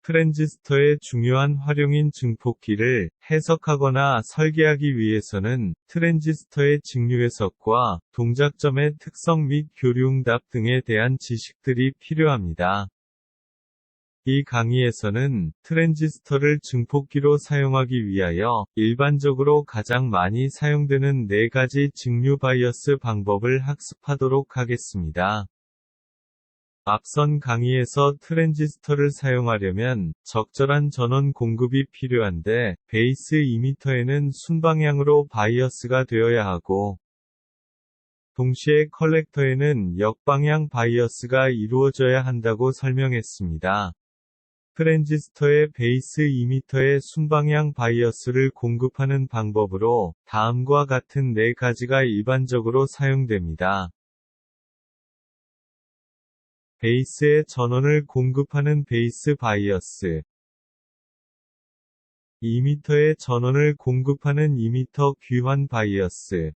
트랜지스터의 중요한 활용인 증폭기를 해석하거나 설계하기 위해서는 트랜지스터의 직류해석과 동작점의 특성 및 교류응답 등에 대한 지식들이 필요합니다. 이 강의에서는 트랜지스터를 증폭기로 사용하기 위하여 일반적으로 가장 많이 사용되는 4가지 직류 바이어스 방법을 학습하도록 하겠습니다. 앞선 강의에서 트랜지스터를 사용하려면 적절한 전원 공급이 필요한데, 베이스 이미터에는 순방향으로 바이어스가 되어야 하고, 동시에 컬렉터에는 역방향 바이어스가 이루어져야 한다고 설명했습니다. 트랜지스터의 베이스 이미터에 순방향 바이어스를 공급하는 방법으로 다음과 같은 4가지가 일반적으로 사용됩니다. 베이스에 전원을 공급하는 베이스 바이어스, 이미터에 전원을 공급하는 이미터 귀환 바이어스,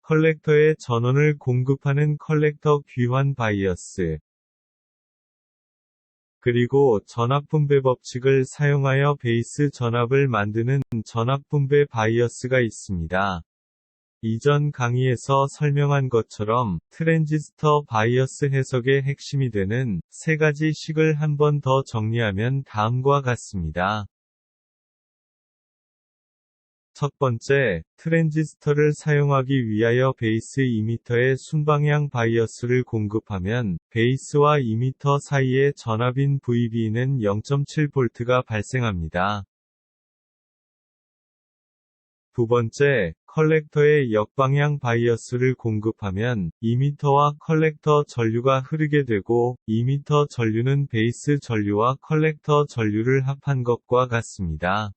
컬렉터에 전원을 공급하는 컬렉터 귀환 바이어스, 그리고 전압분배 법칙을 사용하여 베이스 전압을 만드는 전압분배 바이어스가 있습니다. 이전 강의에서 설명한 것처럼 트랜지스터 바이어스 해석의 핵심이 되는 3가지 식을 한 번 더 정리하면 다음과 같습니다. 첫 번째, 트랜지스터를 사용하기 위하여 베이스 이미터에 순방향 바이어스를 공급하면 베이스와 이미터 사이의 전압인 VB는 0.7V가 발생합니다. 두 번째, 컬렉터에 역방향 바이어스를 공급하면 이미터와 컬렉터 전류가 흐르게 되고, 이미터 전류는 베이스 전류와 컬렉터 전류를 합한 것과 같습니다.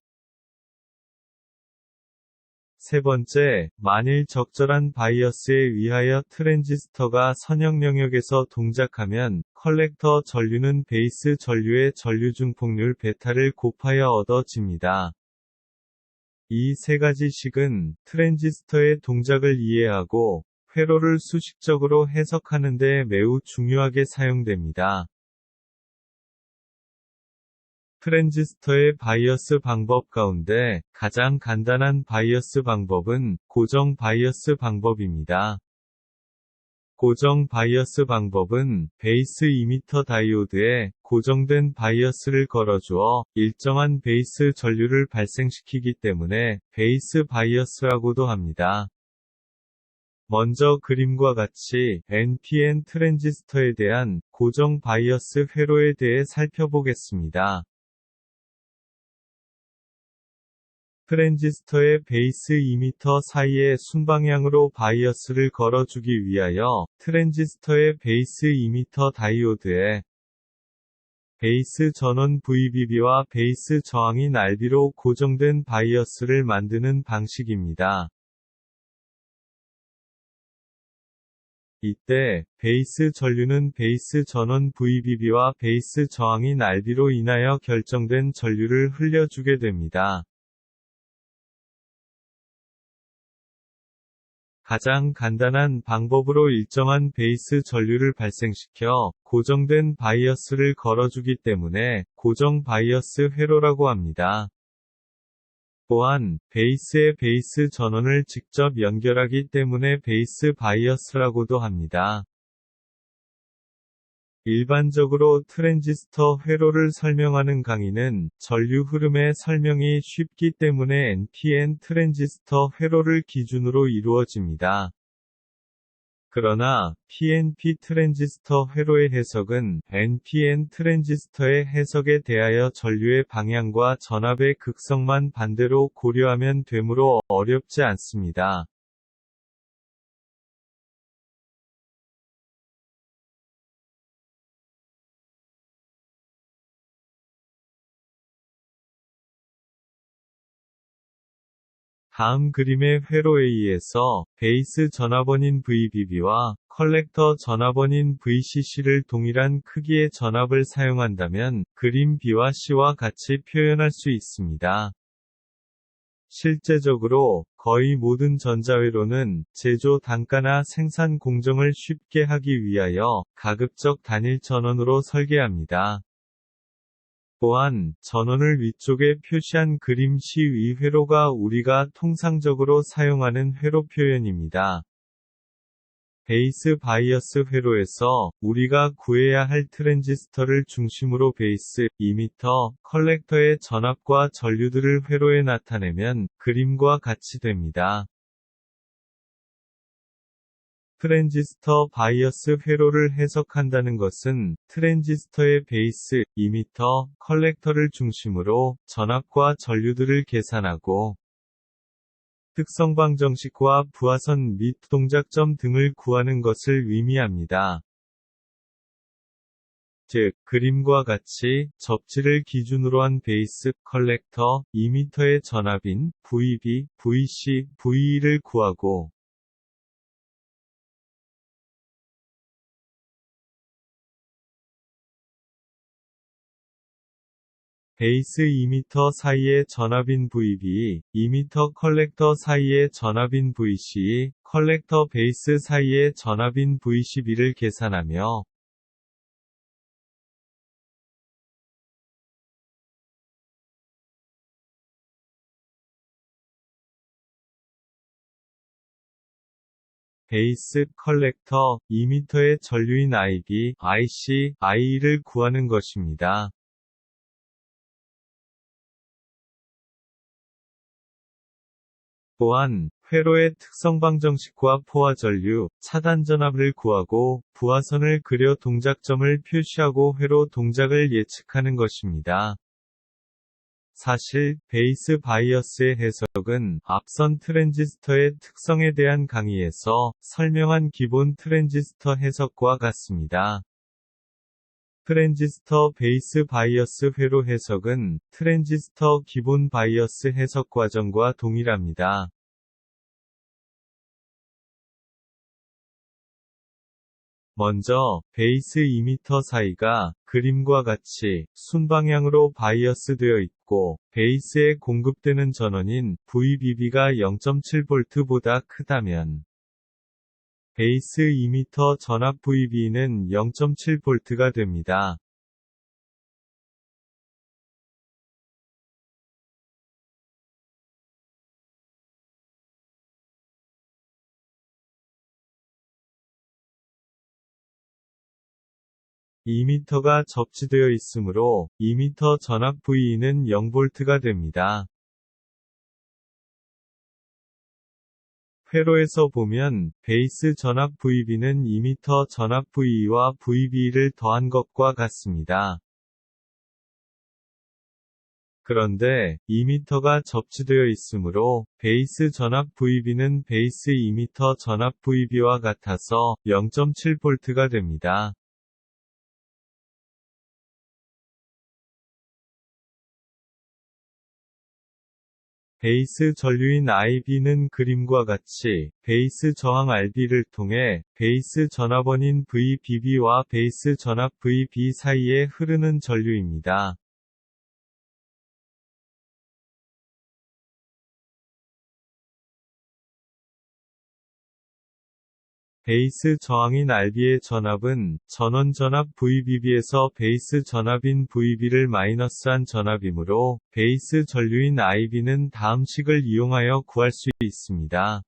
세 번째, 만일 적절한 바이어스에 의하여 트랜지스터가 선형 영역에서 동작하면 컬렉터 전류는 베이스 전류의 전류 증폭률 베타를 곱하여 얻어집니다. 이 3가지 식은 트랜지스터의 동작을 이해하고 회로를 수식적으로 해석하는 데 매우 중요하게 사용됩니다. 트랜지스터의 바이어스 방법 가운데 가장 간단한 바이어스 방법은 고정 바이어스 방법입니다. 고정 바이어스 방법은 베이스 이미터 다이오드에 고정된 바이어스를 걸어주어 일정한 베이스 전류를 발생시키기 때문에 베이스 바이어스라고도 합니다. 먼저 그림과 같이 NPN 트랜지스터에 대한 고정 바이어스 회로에 대해 살펴보겠습니다. 트랜지스터의 베이스 이미터 사이에 순방향으로 바이어스를 걸어주기 위하여 트랜지스터의 베이스 이미터 다이오드에 베이스 전원 VBB와 베이스 저항인 RB로 고정된 바이어스를 만드는 방식입니다. 이때 베이스 전류는 베이스 전원 VBB와 베이스 저항인 RB로 인하여 결정된 전류를 흘려주게 됩니다. 가장 간단한 방법으로 일정한 베이스 전류를 발생시켜 고정된 바이어스를 걸어주기 때문에 고정 바이어스 회로라고 합니다. 또한 베이스에 베이스 전원을 직접 연결하기 때문에 베이스 바이어스라고도 합니다. 일반적으로 트랜지스터 회로를 설명하는 강의는 전류 흐름의 설명이 쉽기 때문에 NPN 트랜지스터 회로를 기준으로 이루어집니다. 그러나 PNP 트랜지스터 회로의 해석은 NPN 트랜지스터의 해석에 대하여 전류의 방향과 전압의 극성만 반대로 고려하면 되므로 어렵지 않습니다. 다음 그림의 회로 A에서 베이스 전압원인 VBB와 컬렉터 전압원인 VCC를 동일한 크기의 전압을 사용한다면 그림 B와 C와 같이 표현할 수 있습니다. 실제적으로 거의 모든 전자회로는 제조 단가나 생산 공정을 쉽게 하기 위하여 가급적 단일 전원으로 설계합니다. 또한 전원을 위쪽에 표시한 그림 시 위 회로가 우리가 통상적으로 사용하는 회로 표현입니다. 베이스 바이어스 회로에서 우리가 구해야 할 트랜지스터를 중심으로 베이스, 이미터, 컬렉터의 전압과 전류들을 회로에 나타내면 그림과 같이 됩니다. 트랜지스터 바이어스 회로를 해석한다는 것은 트랜지스터의 베이스, 이미터, 컬렉터를 중심으로 전압과 전류들을 계산하고 특성 방정식과 부하선 및 동작점 등을 구하는 것을 의미합니다. 즉, 그림과 같이 접지를 기준으로 한 베이스, 컬렉터, 이미터의 전압인 VB, VC, VE를 구하고 베이스 이미터 사이의 전압인 VB, 이미터 컬렉터 사이의 전압인 VC, 컬렉터 베이스 사이의 전압인 VCB를 계산하며 베이스, 컬렉터, 이미터의 전류인 IB, IC, IE를 구하는 것입니다. 또한 회로의 특성 방정식과 포화 전류, 차단 전압을 구하고 부하선을 그려 동작점을 표시하고 회로 동작을 예측하는 것입니다. 사실, 베이스 바이어스의 해석은 앞선 트랜지스터의 특성에 대한 강의에서 설명한 기본 트랜지스터 해석과 같습니다. 트랜지스터 베이스 바이어스 회로 해석은 트랜지스터 기본 바이어스 해석 과정과 동일합니다. 먼저, 베이스 이미터 사이가 그림과 같이 순방향으로 바이어스 되어 있고, 베이스에 공급되는 전원인 VBB가 0.7V보다 크다면, 베이스 이미터 전압 VB는 0.7V가 됩니다. 이미터가 접지되어 있으므로 이미터 전압 VE는 0V가 됩니다. 회로에서 보면 베이스 전압 VB는 이미터 전압 VE와 VB를 더한 것과 같습니다. 그런데 이미터가 접지되어 있으므로 베이스 전압 VB는 베이스 이미터 전압 VB와 같아서 0.7V가 됩니다. 베이스 전류인 IB는 그림과 같이 베이스 저항 RB를 통해 베이스 전압원인 VBB와 베이스 전압 VB 사이에 흐르는 전류입니다. 베이스 저항인 RB의 전압은 전원 전압 VBB에서 베이스 전압인 VB를 마이너스한 전압이므로 베이스 전류인 IB는 다음 식을 이용하여 구할 수 있습니다.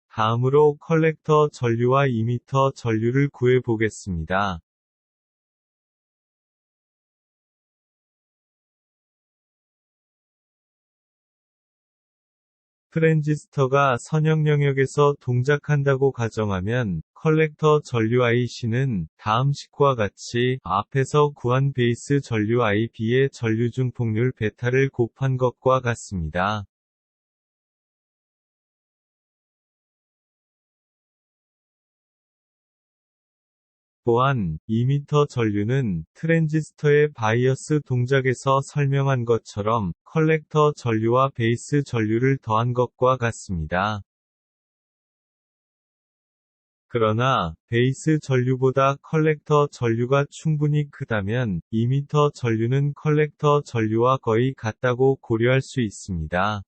다음으로 컬렉터 전류와 이미터 전류를 구해 보겠습니다. 트랜지스터가 선형 영역에서 동작한다고 가정하면 컬렉터 전류 IC는 다음 식과 같이 앞에서 구한 베이스 전류 IB의 전류 중폭률 베타를 곱한 것과 같습니다. 또한 이미터 전류는 트랜지스터의 바이어스 동작에서 설명한 것처럼 컬렉터 전류와 베이스 전류를 더한 것과 같습니다. 그러나 베이스 전류보다 컬렉터 전류가 충분히 크다면 이미터 전류는 컬렉터 전류와 거의 같다고 고려할 수 있습니다.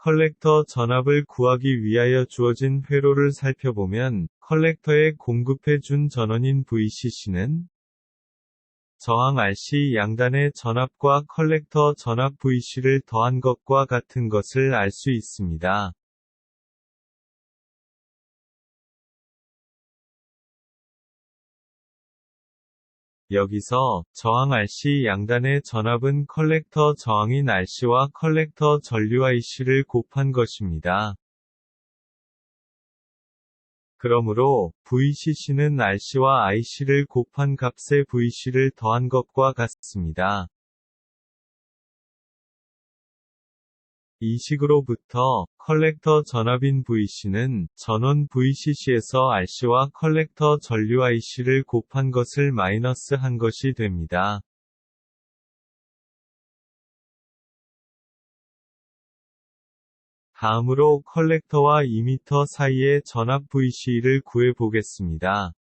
컬렉터 전압을 구하기 위하여 주어진 회로를 살펴보면 컬렉터에 공급해 준 전원인 VCC는 저항 RC 양단의 전압과 컬렉터 전압 VC를 더한 것과 같은 것을 알 수 있습니다. 여기서 저항 RC 양단의 전압은 컬렉터 저항인 RC와 컬렉터 전류 IC를 곱한 것입니다. 그러므로 VCC는 RC와 IC를 곱한 값의 VC를 더한 것과 같습니다. 이 식으로부터 컬렉터 전압인 VC는 전원 VCC에서 RC와 컬렉터 전류 IC를 곱한 것을 마이너스 한 것이 됩니다. 다음으로 컬렉터와 이미터 사이의 전압 VC를 구해 보겠습니다.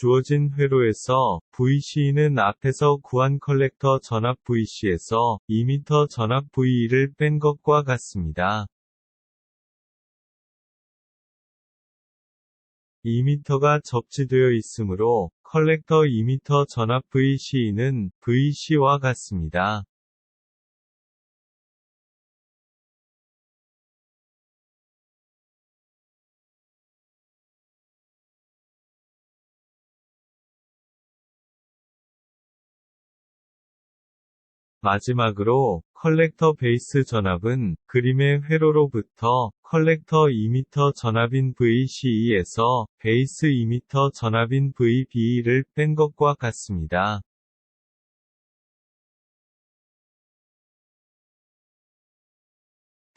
주어진 회로에서 VC는 앞에서 구한 컬렉터 전압 VC에서 이미터 전압 VE를 뺀 것과 같습니다. 이미터가 접지되어 있으므로 컬렉터 이미터 전압 VC는 VC와 같습니다. 마지막으로 컬렉터 베이스 전압은 그림의 회로로부터 컬렉터 이미터 전압인 VCE에서 베이스 이미터 전압인 VBE를 뺀 것과 같습니다.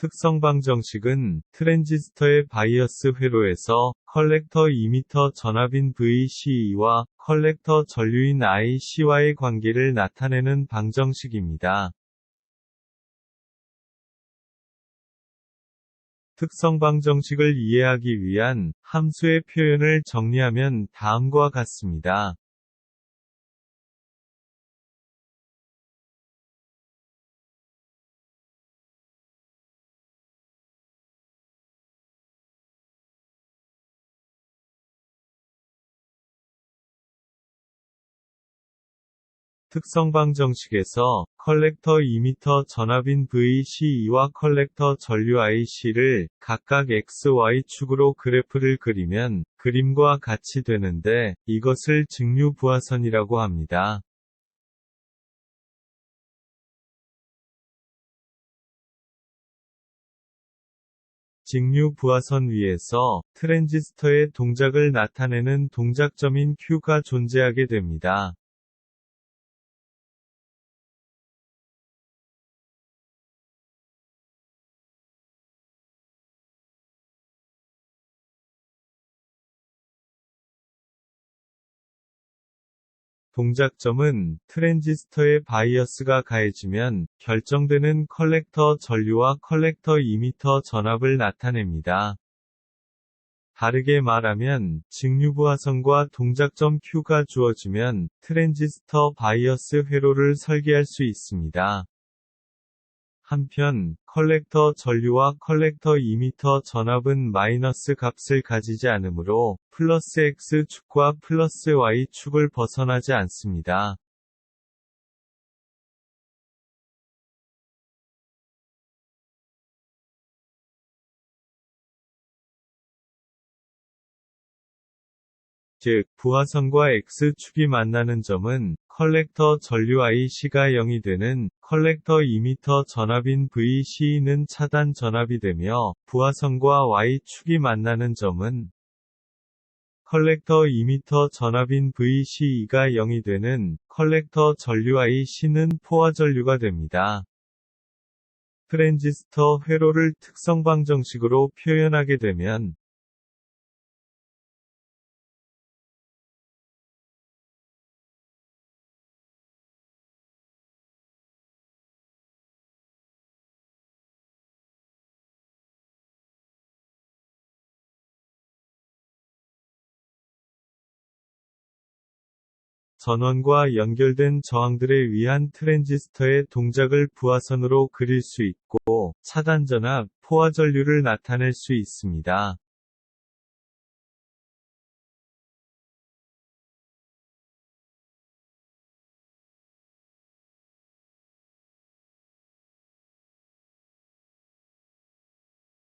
특성 방정식은 트랜지스터의 바이어스 회로에서 컬렉터 이미터 전압인 VCE와 컬렉터 전류인 IC와의 관계를 나타내는 방정식입니다. 특성 방정식을 이해하기 위한 함수의 표현을 정리하면 다음과 같습니다. 특성 방정식에서 컬렉터 이미터 전압인 VCE와 컬렉터 전류 IC를 각각 XY축으로 그래프를 그리면 그림과 같이 되는데 이것을 직류 부하선이라고 합니다. 직류 부하선 위에서 트랜지스터의 동작을 나타내는 동작점인 Q가 존재하게 됩니다. 동작점은 트랜지스터의 바이어스가 가해지면 결정되는 컬렉터 전류와 컬렉터 이미터 전압을 나타냅니다. 다르게 말하면 직류부하선과 동작점 Q가 주어지면 트랜지스터 바이어스 회로를 설계할 수 있습니다. 한편 컬렉터 전류와 컬렉터 이미터 전압은 마이너스 값을 가지지 않으므로 플러스 X축과 플러스 Y축을 벗어나지 않습니다. 즉, 부하선과 X축이 만나는 점은 컬렉터 전류 IC가 0이 되는 컬렉터 이미터 전압인 VC는 차단 전압이 되며 부하선과 Y축이 만나는 점은 컬렉터 이미터 전압인 VCE가 0이 되는 컬렉터 전류 IC는 포화 전류가 됩니다. 트랜지스터 회로를 특성 방정식으로 표현하게 되면 전원과 연결된 저항들에 의한 트랜지스터의 동작을 부하선으로 그릴 수 있고, 차단전압, 포화전류를 나타낼 수 있습니다.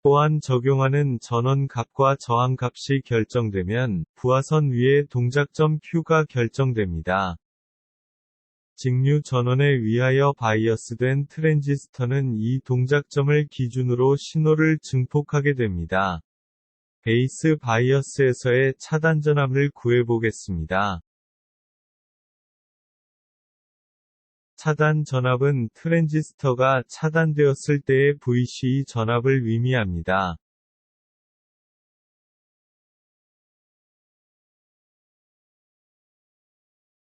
또한 적용하는 전원값과 저항값이 결정되면 부하선 위의 동작점 Q가 결정됩니다. 직류 전원에 의하여 바이어스된 트랜지스터는 이 동작점을 기준으로 신호를 증폭하게 됩니다. 베이스 바이어스에서의 차단전압을 구해보겠습니다. 차단 전압은 트랜지스터가 차단되었을 때의 VCE 전압을 의미합니다.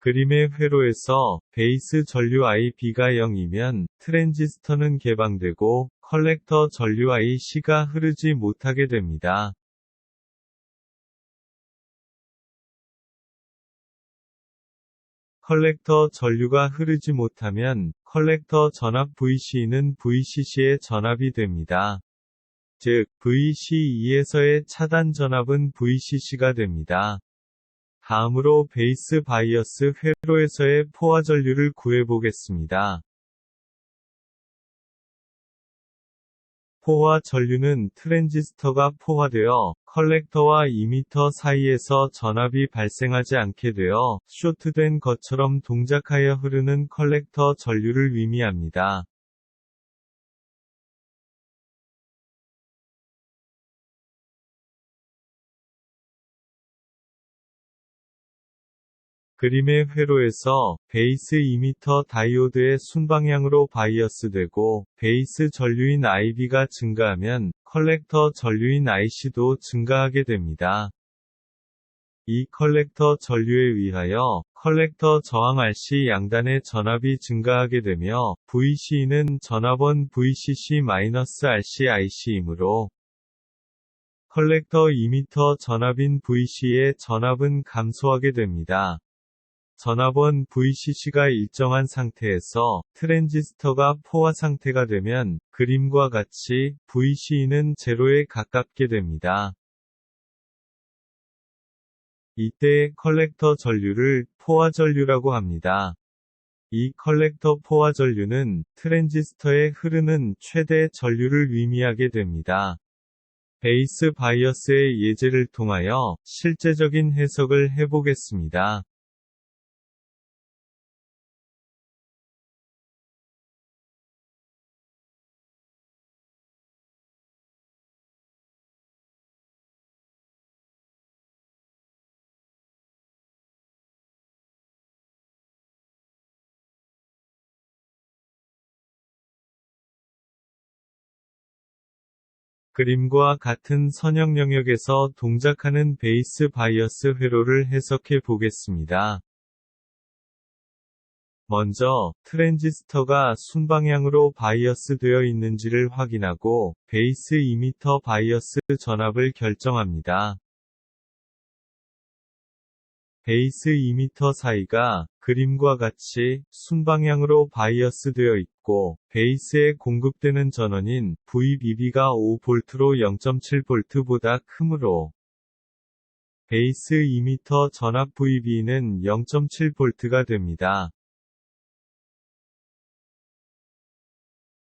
그림의 회로에서 베이스 전류 IB가 0이면 트랜지스터는 개방되고 컬렉터 전류 IC가 흐르지 못하게 됩니다. 컬렉터 전류가 흐르지 못하면 컬렉터 전압 VC는 VCC의 전압이 됩니다. 즉, VCE에서의 차단 전압은 VCC가 됩니다. 다음으로 베이스 바이어스 회로에서의 포화 전류를 구해보겠습니다. 포화 전류는 트랜지스터가 포화되어 컬렉터와 이미터 사이에서 전압이 발생하지 않게 되어 쇼트된 것처럼 동작하여 흐르는 컬렉터 전류를 의미합니다. 그림의 회로에서 베이스 이미터 다이오드의 순방향으로 바이어스되고 베이스 전류인 IB가 증가하면 컬렉터 전류인 IC도 증가하게 됩니다. 이 컬렉터 전류에 의하여 컬렉터 저항 RC 양단의 전압이 증가하게 되며 VC는 전압원 VCC-RC IC이므로 컬렉터 이미터 전압인 VC의 전압은 감소하게 됩니다. 전압원 VCC가 일정한 상태에서 트랜지스터가 포화 상태가 되면 그림과 같이 VC는 제로에 가깝게 됩니다. 이때의 컬렉터 전류를 포화 전류라고 합니다. 이 컬렉터 포화 전류는 트랜지스터에 흐르는 최대 전류를 의미하게 됩니다. 베이스 바이어스의 예제를 통하여 실제적인 해석을 해보겠습니다. 그림과 같은 선형 영역에서 동작하는 베이스 바이어스 회로를 해석해 보겠습니다. 먼저, 트랜지스터가 순방향으로 바이어스 되어 있는지를 확인하고, 베이스 이미터 바이어스 전압을 결정합니다. 베이스 이미터 사이가 그림과 같이 순방향으로 바이어스 되어 있고, 베이스에 공급되는 전원인 VBB가 5V로 0.7V보다 크므로, 베이스 이미터 전압 VB는 0.7V가 됩니다.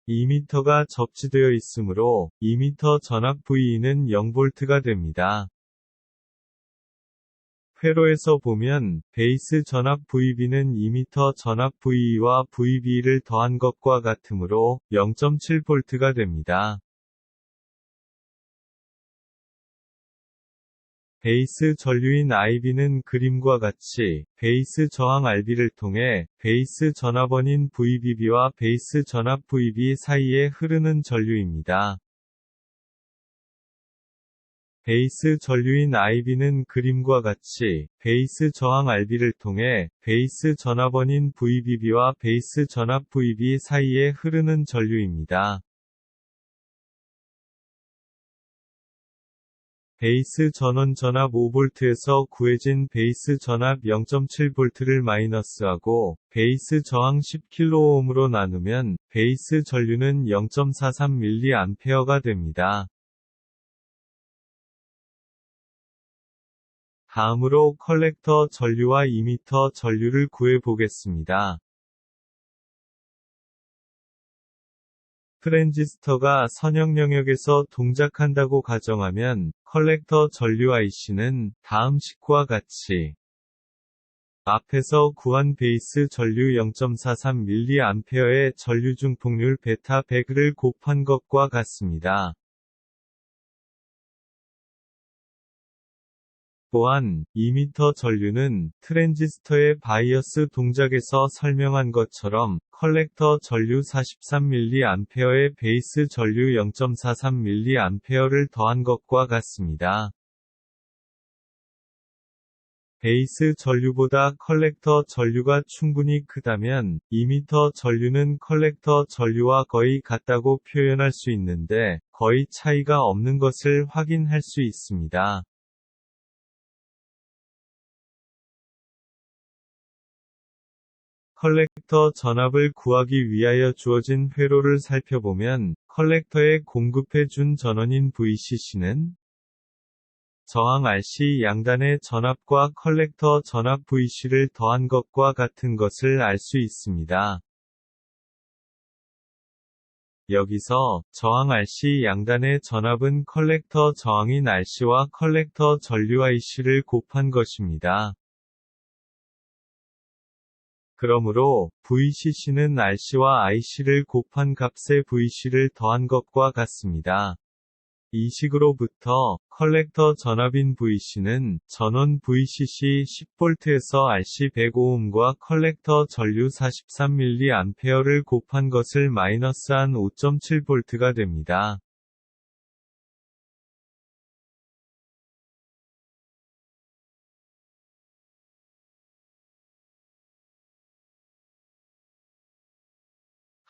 이미터가 접지되어 있으므로, 이미터 전압 VE는 0V가 됩니다. 회로에서 보면 베이스 전압 VB는 이미터 전압 VE와 VB를 더한 것과 같으므로 0.7V가 됩니다. 베이스 전류인 IB는 그림과 같이 베이스 저항 RB를 통해 베이스 전압원인 VBB와 베이스 전압 VB 사이에 흐르는 전류입니다. 베이스 전류인 IB는 그림과 같이 베이스 저항 RB를 통해 베이스 전압원인 VBB와 베이스 전압 VB 사이에 흐르는 전류입니다. 베이스 전원 전압 5V에서 구해진 베이스 전압 0.7V를 마이너스하고 베이스 저항 10kΩ로 나누면 베이스 전류는 0.43mA가 됩니다. 다음으로 컬렉터 전류와 이미터 전류를 구해 보겠습니다. 트랜지스터가 선형 영역에서 동작한다고 가정하면 컬렉터 전류 IC는 다음 식과 같이 앞에서 구한 베이스 전류 0.43mA의 전류 중폭률 베타 100을 곱한 것과 같습니다. 또한 이미터 전류는 트랜지스터의 바이어스 동작에서 설명한 것처럼 컬렉터 전류 43mA의 베이스 전류 0.43mA를 더한 것과 같습니다. 베이스 전류보다 컬렉터 전류가 충분히 크다면 이미터 전류는 컬렉터 전류와 거의 같다고 표현할 수 있는데 거의 차이가 없는 것을 확인할 수 있습니다. 컬렉터 전압을 구하기 위하여 주어진 회로를 살펴보면 컬렉터에 공급해 준 전원인 VCC는 저항 RC 양단의 전압과 컬렉터 전압 VC를 더한 것과 같은 것을 알 수 있습니다. 여기서 저항 RC 양단의 전압은 컬렉터 저항인 RC와 컬렉터 전류 IC를 곱한 것입니다. 그러므로 VCC는 RC와 IC를 곱한 값의 VC를 더한 것과 같습니다. 이 식으로부터 컬렉터 전압인 VC는 전원 VCC 10V에서 RC 100Ohm과 컬렉터 전류 43mA를 곱한 것을 마이너스한 5.7V가 됩니다.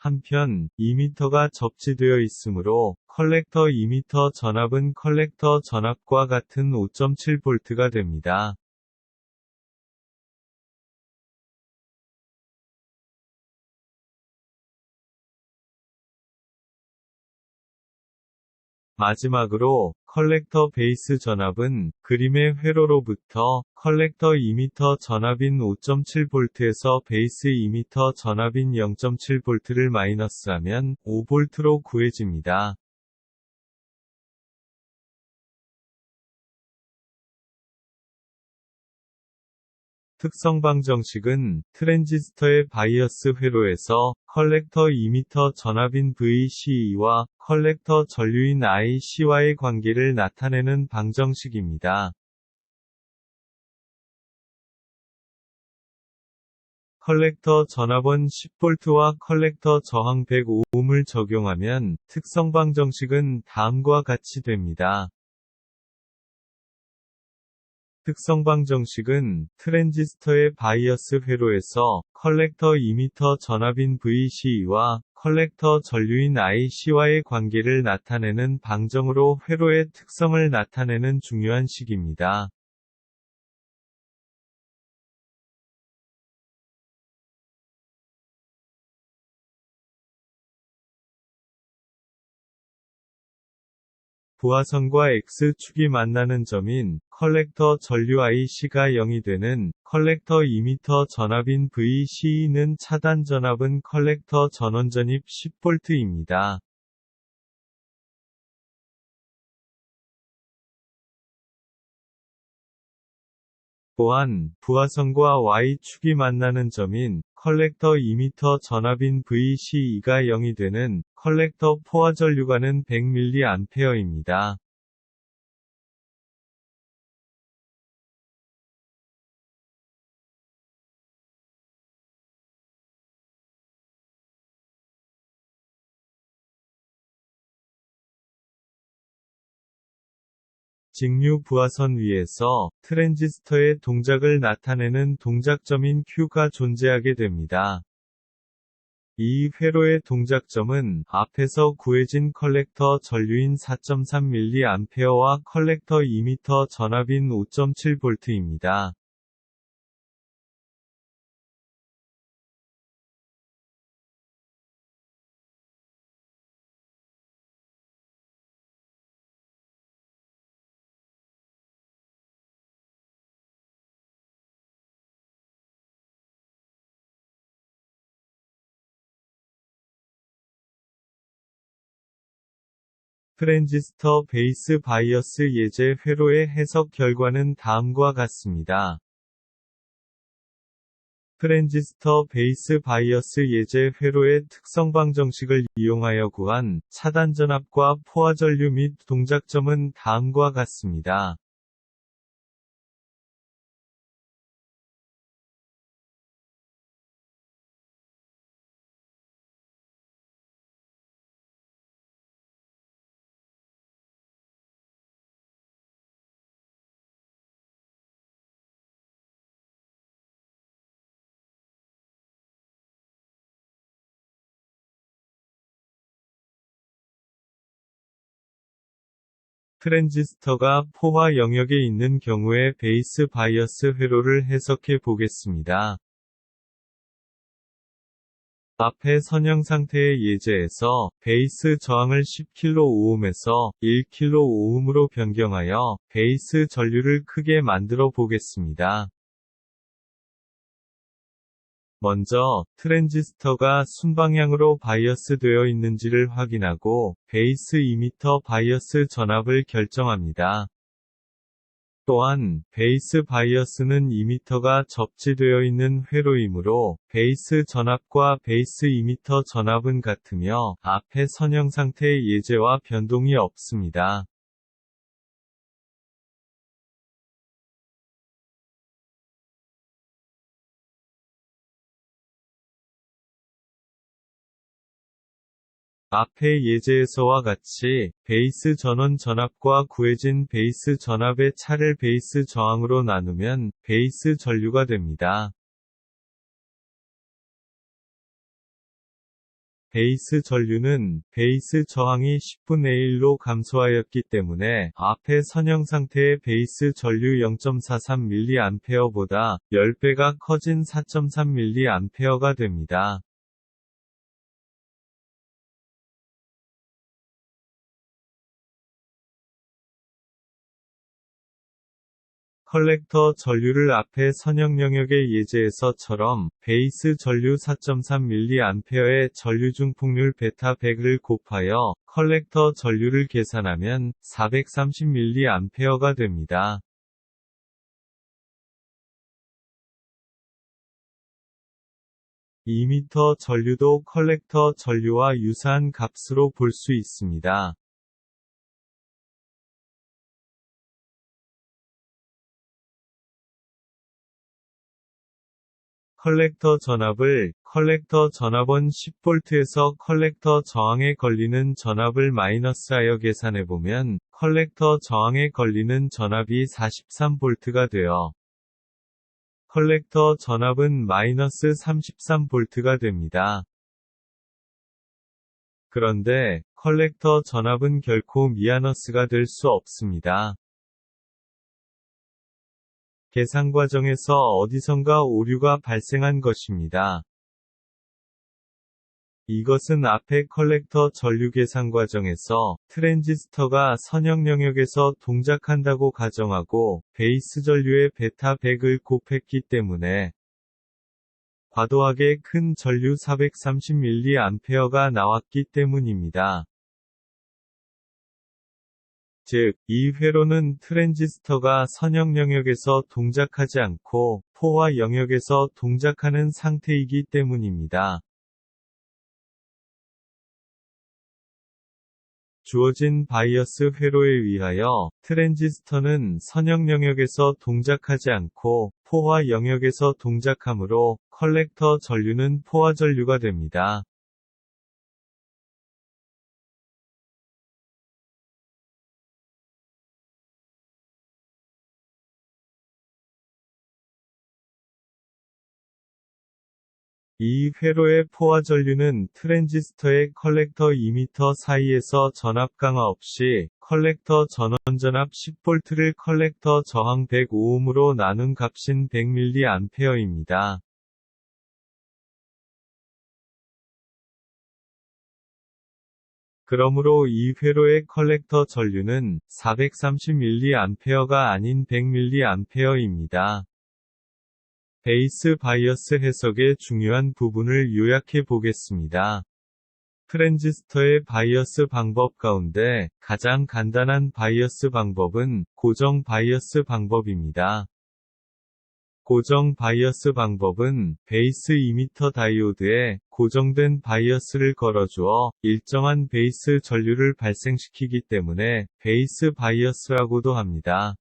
한편, 이미터가 접지되어 있으므로 컬렉터 이미터 전압은 컬렉터 전압과 같은 5.7V가 됩니다. 마지막으로, 컬렉터 베이스 전압은 그림의 회로로부터 컬렉터 이미터 전압인 5.7V에서 베이스 이미터 전압인 0.7V를 마이너스하면 5V로 구해집니다. 특성 방정식은 트랜지스터의 바이어스 회로에서 컬렉터 이미터 전압인 VCE와 컬렉터 전류인 IC와의 관계를 나타내는 방정식입니다. 컬렉터 전압원 10V와 컬렉터 저항 100Ohm을 적용하면 특성 방정식은 다음과 같이 됩니다. 특성 방정식은 트랜지스터의 바이어스 회로에서 컬렉터 이미터 전압인 VCE와 컬렉터 전류인 IC와의 관계를 나타내는 방정으로 회로의 특성을 나타내는 중요한 식입니다. 부하선과 X축이 만나는 점인 컬렉터 전류 IC가 0이 되는 컬렉터 이미터 전압인 VCE는 차단 전압은 컬렉터 전원 전입 10V입니다. 또한 부하선과 Y축이 만나는 점인 컬렉터 이미터 전압인 VCE가 0이 되는 컬렉터 포화 전류가는 100mA입니다. 직류 부하선 위에서 트랜지스터의 동작을 나타내는 동작점인 Q가 존재하게 됩니다. 이 회로의 동작점은 앞에서 구해진 컬렉터 전류인 4.3mA와 컬렉터 2m 전압인 5.7V입니다. 트랜지스터 베이스 바이어스 예제 회로의 해석 결과는 다음과 같습니다. 트랜지스터 베이스 바이어스 예제 회로의 특성 방정식을 이용하여 구한 차단 전압과 포화 전류 및 동작점은 다음과 같습니다. 트랜지스터가 포화 영역에 있는 경우에 베이스 바이어스 회로를 해석해 보겠습니다. 앞의 선형 상태의 예제에서 베이스 저항을 10kΩ에서 1kΩ으로 변경하여 베이스 전류를 크게 만들어 보겠습니다. 먼저, 트랜지스터가 순방향으로 바이어스 되어 있는지를 확인하고, 베이스 이미터 바이어스 전압을 결정합니다. 또한, 베이스 바이어스는 이미터가 접지되어 있는 회로이므로, 베이스 전압과 베이스 이미터 전압은 같으며, 앞의 선형 상태의 예제와 변동이 없습니다. 앞의 예제에서와 같이 베이스 전원 전압과 구해진 베이스 전압의 차를 베이스 저항으로 나누면 베이스 전류가 됩니다. 베이스 전류는 베이스 저항이 10분의 1로 감소하였기 때문에 앞의 선형 상태의 베이스 전류 0.43mA보다 10배가 커진 4.3mA가 됩니다. '컬렉터 전류를 앞의 선형 영역의 예제에서처럼 베이스 전류 4.3mA의 전류 중폭률 베타 100을 곱하여 컬렉터 전류를 계산하면 430mA가 됩니다. 2m 전류도 컬렉터 전류와 유사한 값으로 볼 수 있습니다. 컬렉터 전압을 컬렉터 전압원 10V에서 컬렉터 저항에 걸리는 전압을 마이너스하여 계산해보면 컬렉터 저항에 걸리는 전압이 43V가 되어 컬렉터 전압은 마이너스 33V가 됩니다. 그런데 컬렉터 전압은 결코 미아너스가 될 수 없습니다. 계산 과정에서 어디선가 오류가 발생한 것입니다. 이것은 앞의 컬렉터 전류 계산 과정에서 트랜지스터가 선형 영역에서 동작한다고 가정하고 베이스 전류의 베타 100을 곱했기 때문에 과도하게 큰 전류 430mA가 나왔기 때문입니다. 즉, 이 회로는 트랜지스터가 선형 영역에서 동작하지 않고 포화 영역에서 동작하는 상태이기 때문입니다. 주어진 바이어스 회로에 의하여 트랜지스터는 선형 영역에서 동작하지 않고 포화 영역에서 동작하므로 컬렉터 전류는 포화 전류가 됩니다. 이 회로의 포화 전류는 트랜지스터의 컬렉터 2m 사이에서 전압 강화 없이 컬렉터 전원 전압 10V를 컬렉터 저항 105ohm으로 나눈 값인 100mA입니다. 그러므로 이 회로의 컬렉터 전류는 430mA가 아닌 100mA입니다. 베이스 바이어스 해석의 중요한 부분을 요약해 보겠습니다. 트랜지스터의 바이어스 방법 가운데 가장 간단한 바이어스 방법은 고정 바이어스 방법입니다. 고정 바이어스 방법은 베이스 이미터 다이오드에 고정된 바이어스를 걸어주어 일정한 베이스 전류를 발생시키기 때문에 베이스 바이어스라고도 합니다.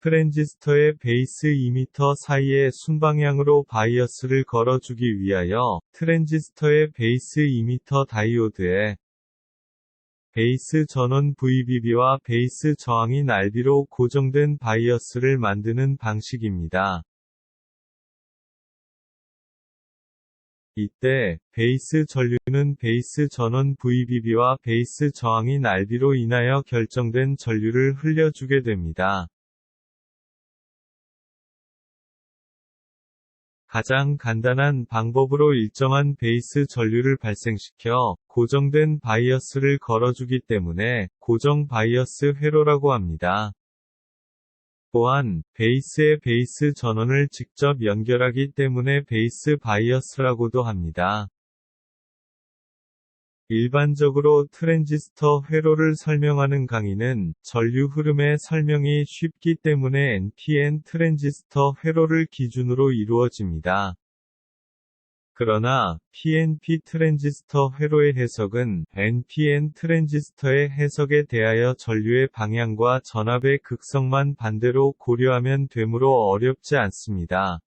트랜지스터의 베이스 이미터 사이에 순방향으로 바이어스를 걸어주기 위하여 트랜지스터의 베이스 이미터 다이오드에 베이스 전원 VBB와 베이스 저항인 RB로 고정된 바이어스를 만드는 방식입니다. 이때 베이스 전류는 베이스 전원 VBB와 베이스 저항인 RB로 인하여 결정된 전류를 흘려주게 됩니다. 가장 간단한 방법으로 일정한 베이스 전류를 발생시켜 고정된 바이어스를 걸어주기 때문에 고정 바이어스 회로라고 합니다. 또한 베이스에 베이스 전원을 직접 연결하기 때문에 베이스 바이어스라고도 합니다. 일반적으로 트랜지스터 회로를 설명하는 강의는 전류 흐름의 설명이 쉽기 때문에 NPN 트랜지스터 회로를 기준으로 이루어집니다. 그러나 PNP 트랜지스터 회로의 해석은 NPN 트랜지스터의 해석에 대하여 전류의 방향과 전압의 극성만 반대로 고려하면 되므로 어렵지 않습니다.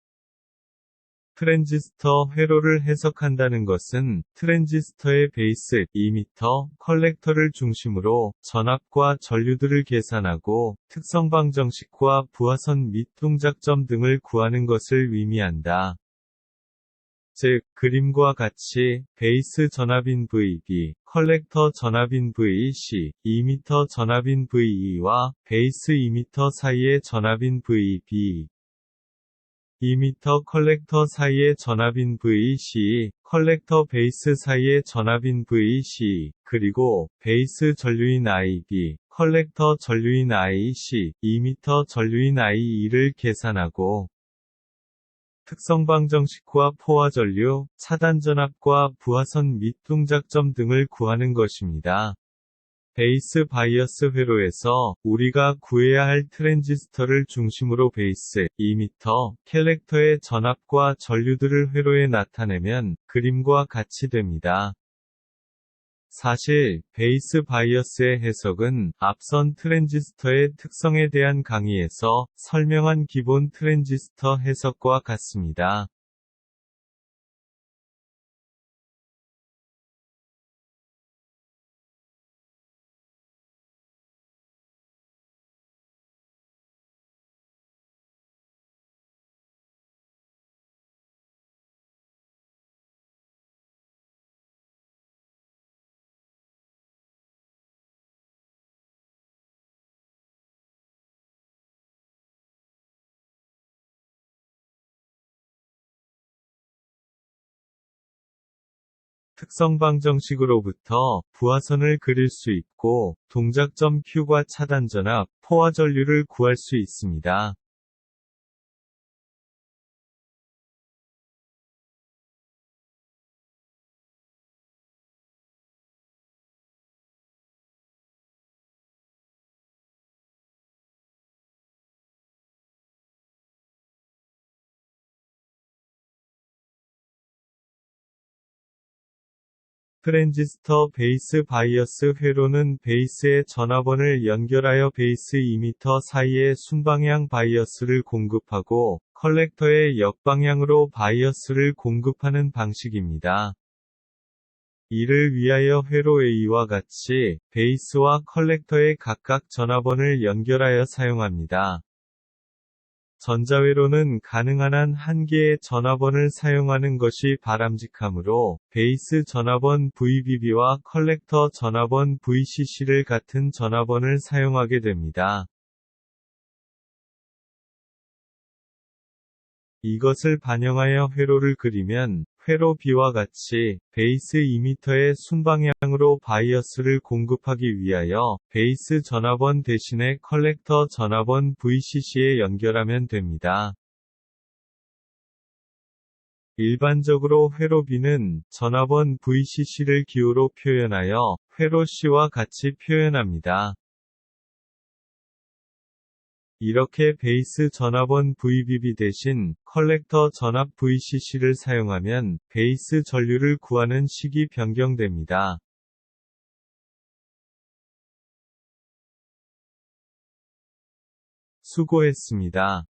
트랜지스터 회로를 해석한다는 것은 트랜지스터의 베이스, 이미터, 컬렉터를 중심으로 전압과 전류들을 계산하고 특성 방정식과 부하선 및 동작점 등을 구하는 것을 의미한다. 즉, 그림과 같이 베이스 전압인 VB, 컬렉터 전압인 VC, 이미터 전압인 VE와 베이스 이미터 사이의 전압인 VB, 이미터 컬렉터 사이의 전압인 VC, 컬렉터 베이스 사이의 전압인 VC, 그리고 베이스 전류인 IB, 컬렉터 전류인 IC, 이미터 전류인 IE를 계산하고 특성 방정식과 포화 전류, 차단 전압과 부하선 및 동작점 등을 구하는 것입니다. 베이스 바이어스 회로에서 우리가 구해야 할 트랜지스터를 중심으로 베이스, 이미터, 컬렉터의 전압과 전류들을 회로에 나타내면 그림과 같이 됩니다. 사실, 베이스 바이어스의 해석은 앞선 트랜지스터의 특성에 대한 강의에서 설명한 기본 트랜지스터 해석과 같습니다. 특성 방정식으로부터 부하선을 그릴 수 있고 동작점 Q과 차단 전압, 포화 전류를 구할 수 있습니다. 트랜지스터 베이스 바이어스 회로는 베이스의 전압원을 연결하여 베이스 이미터 사이에 순방향 바이어스를 공급하고 컬렉터의 역방향으로 바이어스를 공급하는 방식입니다. 이를 위하여 회로 A와 같이 베이스와 컬렉터의 각각 전압원을 연결하여 사용합니다. 전자회로는 가능한 한 개의 전화번을 사용하는 것이 바람직하므로 베이스 전화번 VBB와 컬렉터 전화번 VCC를 같은 전화번을 사용하게 됩니다. 이것을 반영하여 회로를 그리면 회로 B와 같이 베이스 2m의 순방향으로 바이어스를 공급하기 위하여 베이스 전화번 대신에 컬렉터 전화번 VCC에 연결하면 됩니다. 일반적으로 회로 B는 전화번 VCC를 기호로 표현하여 회로 C와 같이 표현합니다. 이렇게 베이스 전압원 VBB 대신 컬렉터 전압 VCC를 사용하면 베이스 전류를 구하는 식이 변경됩니다. 수고했습니다.